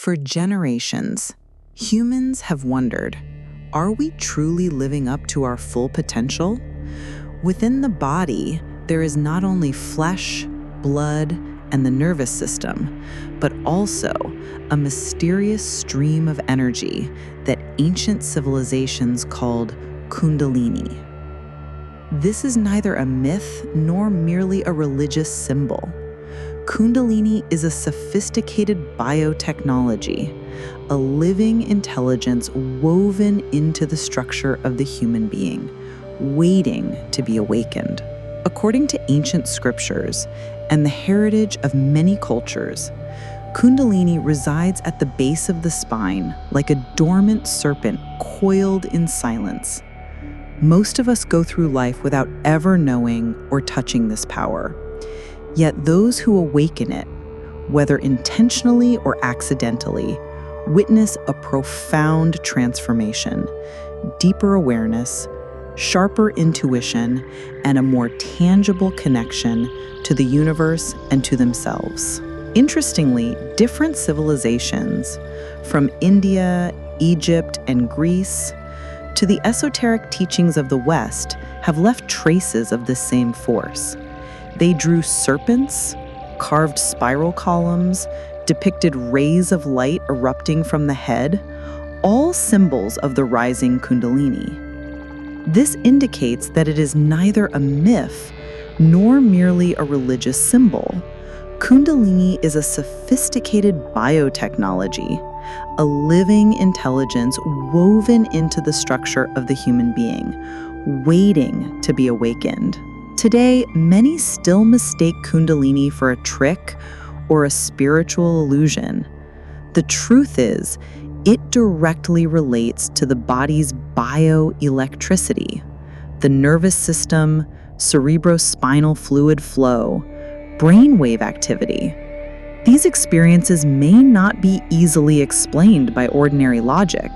For generations, humans have wondered, are we truly living up to our full potential? Within the body, there is not only flesh, blood, and the nervous system, but also a mysterious stream of energy that ancient civilizations called Kundalini. This is neither a myth nor merely a religious symbol. Kundalini is a sophisticated biotechnology, a living intelligence woven into the structure of the human being, waiting to be awakened. According to ancient scriptures and the heritage of many cultures, Kundalini resides at the base of the spine like a dormant serpent coiled in silence. Most of us go through life without ever knowing or touching this power. Yet those who awaken it, whether intentionally or accidentally, witness a profound transformation, deeper awareness, sharper intuition, and a more tangible connection to the universe and to themselves. Interestingly, different civilizations, from India, Egypt, and Greece, to the esoteric teachings of the West, have left traces of this same force. They drew serpents, carved spiral columns, depicted rays of light erupting from the head, all symbols of the rising Kundalini. This indicates that it is neither a myth nor merely a religious symbol. Kundalini is a sophisticated biotechnology, a living intelligence woven into the structure of the human being, waiting to be awakened. Today, many still mistake Kundalini for a trick or a spiritual illusion. The truth is, it directly relates to the body's bioelectricity, the nervous system, cerebrospinal fluid flow, brainwave activity. These experiences may not be easily explained by ordinary logic,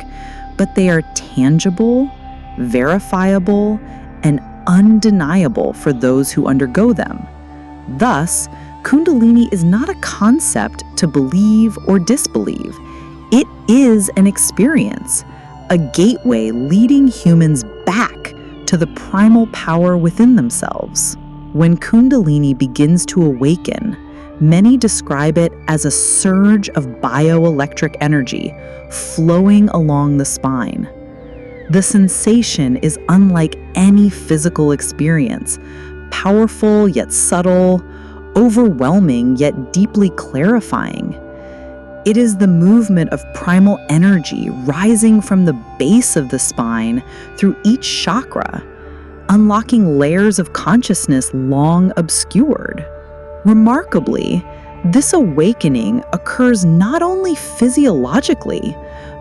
but they are tangible, verifiable, and undeniable for those who undergo them. Thus, Kundalini is not a concept to believe or disbelieve. It is an experience, a gateway leading humans back to the primal power within themselves. When Kundalini begins to awaken, many describe it as a surge of bioelectric energy flowing along the spine. The sensation is unlike any physical experience, powerful yet subtle, overwhelming yet deeply clarifying. It is the movement of primal energy rising from the base of the spine through each chakra, unlocking layers of consciousness long obscured. Remarkably, this awakening occurs not only physiologically,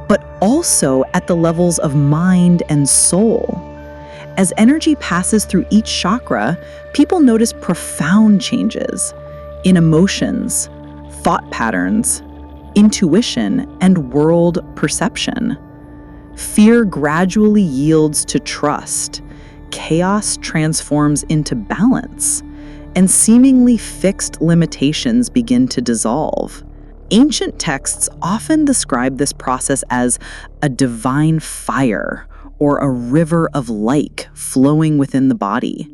but also at the levels of mind and soul. As energy passes through each chakra, people notice profound changes in emotions, thought patterns, intuition, and world perception. Fear gradually yields to trust, chaos transforms into balance, and seemingly fixed limitations begin to dissolve. Ancient texts often describe this process as a divine fire or a river of light flowing within the body.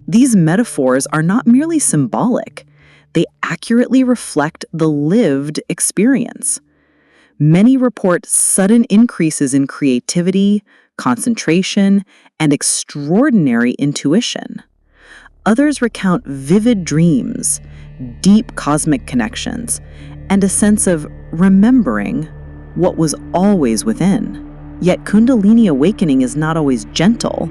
These metaphors are not merely symbolic, they accurately reflect the lived experience. Many report sudden increases in creativity, concentration, and extraordinary intuition. Others recount vivid dreams, deep cosmic connections, and a sense of remembering what was always within. Yet Kundalini awakening is not always gentle.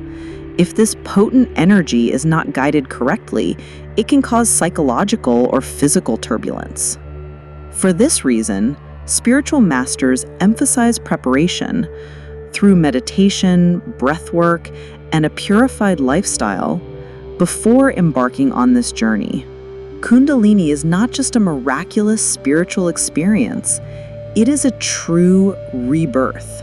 If this potent energy is not guided correctly, it can cause psychological or physical turbulence. For this reason, spiritual masters emphasize preparation through meditation, breathwork, and a purified lifestyle before embarking on this journey. Kundalini is not just a miraculous spiritual experience, it is a true rebirth.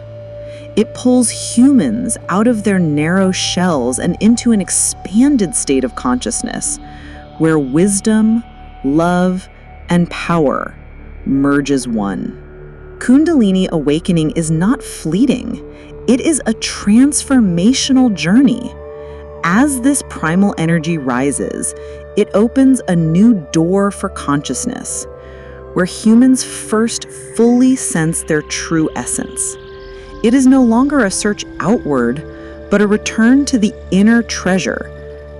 It pulls humans out of their narrow shells and into an expanded state of consciousness, where wisdom, love, and power merge as one. Kundalini awakening is not fleeting. It is a transformational journey. As this primal energy rises, it opens a new door for consciousness, where humans first fully sense their true essence. It is no longer a search outward, but a return to the inner treasure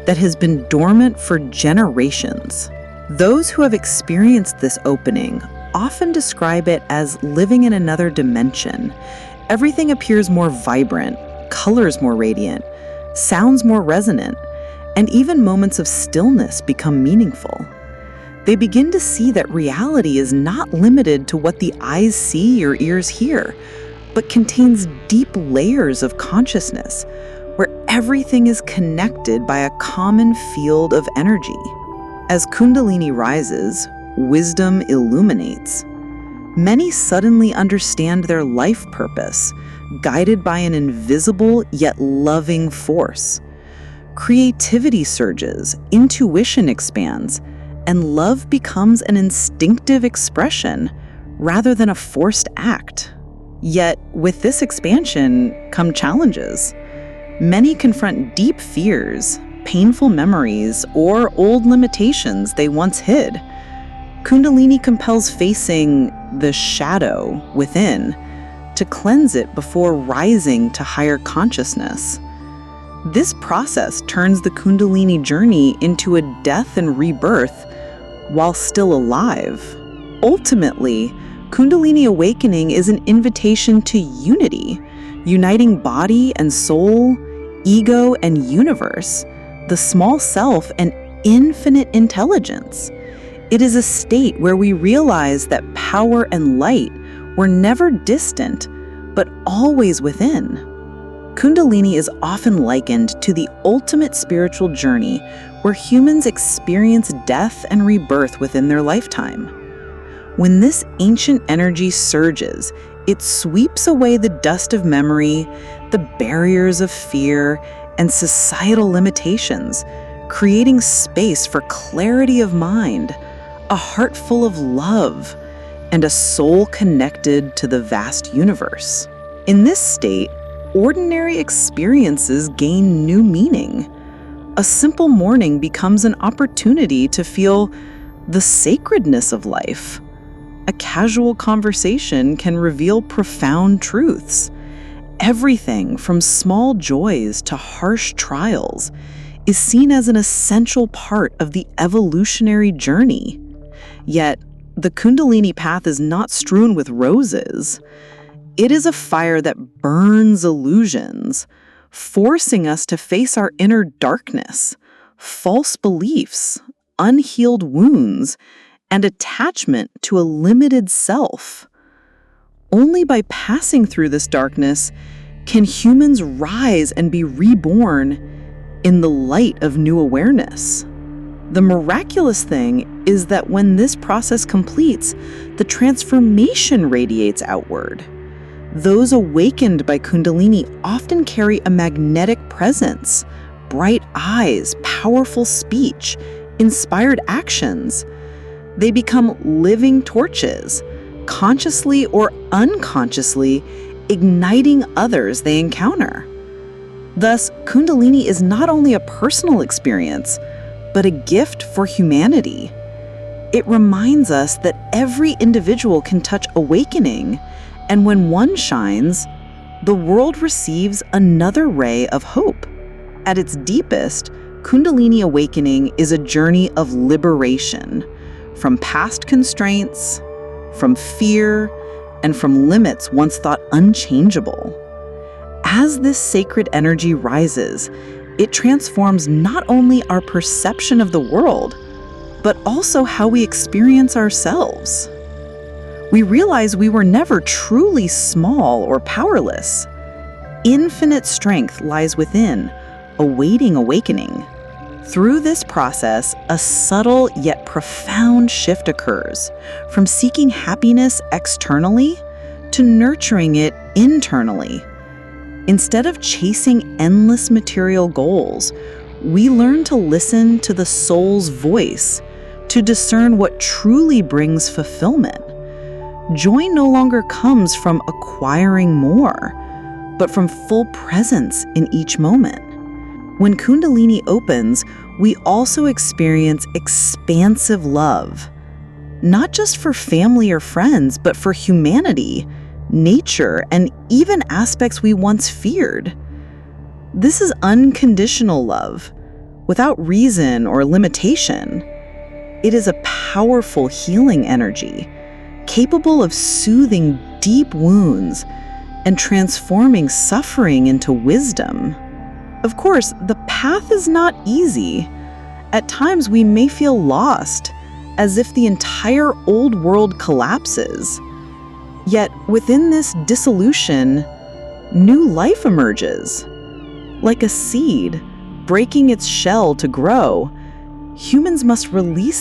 that has been dormant for generations. Those who have experienced this opening often describe it as living in another dimension. Everything appears more vibrant, colors more radiant, sounds more resonant, and even moments of stillness become meaningful. They begin to see that reality is not limited to what the eyes see or ears hear, but contains deep layers of consciousness, where everything is connected by a common field of energy. As Kundalini rises, wisdom illuminates. Many suddenly understand their life purpose, guided by an invisible yet loving force. Creativity surges, intuition expands, and love becomes an instinctive expression rather than a forced act. Yet, with this expansion come challenges. Many confront deep fears, painful memories, or old limitations they once hid. Kundalini compels facing the shadow within to cleanse it before rising to higher consciousness. This process turns the Kundalini journey into a death and rebirth while still alive. Ultimately, Kundalini awakening is an invitation to unity, uniting body and soul, ego and universe, the small self and infinite intelligence. It is a state where we realize that power and light were never distant, but always within. Kundalini is often likened to the ultimate spiritual journey where humans experience death and rebirth within their lifetime. When this ancient energy surges, it sweeps away the dust of memory, the barriers of fear, and societal limitations, creating space for clarity of mind, a heart full of love, and a soul connected to the vast universe. In this state, ordinary experiences gain new meaning. A simple morning becomes an opportunity to feel the sacredness of life. A casual conversation can reveal profound truths. Everything from small joys to harsh trials is seen as an essential part of the evolutionary journey. Yet, the Kundalini path is not strewn with roses. It is a fire that burns illusions, forcing us to face our inner darkness, false beliefs, unhealed wounds, and attachment to a limited self. Only by passing through this darkness can humans rise and be reborn in the light of new awareness. The miraculous thing is that when this process completes, the transformation radiates outward. Those awakened by Kundalini often carry a magnetic presence, bright eyes, powerful speech, inspired actions. They become living torches, consciously or unconsciously igniting others they encounter. Thus, Kundalini is not only a personal experience, but a gift for humanity. It reminds us that every individual can touch awakening, and when one shines, the world receives another ray of hope. At its deepest, Kundalini awakening is a journey of liberation from past constraints, from fear, and from limits once thought unchangeable. As this sacred energy rises, it transforms not only our perception of the world, but also how we experience ourselves. We realize we were never truly small or powerless. Infinite strength lies within, awaiting awakening. Through this process, a subtle yet profound shift occurs, from seeking happiness externally to nurturing it internally. Instead of chasing endless material goals, we learn to listen to the soul's voice, to discern what truly brings fulfillment. Joy no longer comes from acquiring more, but from full presence in each moment. When Kundalini opens, we also experience expansive love, not just for family or friends, but for humanity, nature, and even aspects we once feared. This is unconditional love, without reason or limitation. It is a powerful healing energy, capable of soothing deep wounds and transforming suffering into wisdom. Of course, the path is not easy. At times we may feel lost, as if the entire old world collapses. Yet within this dissolution, new life emerges. Like a seed breaking its shell to grow, humans must release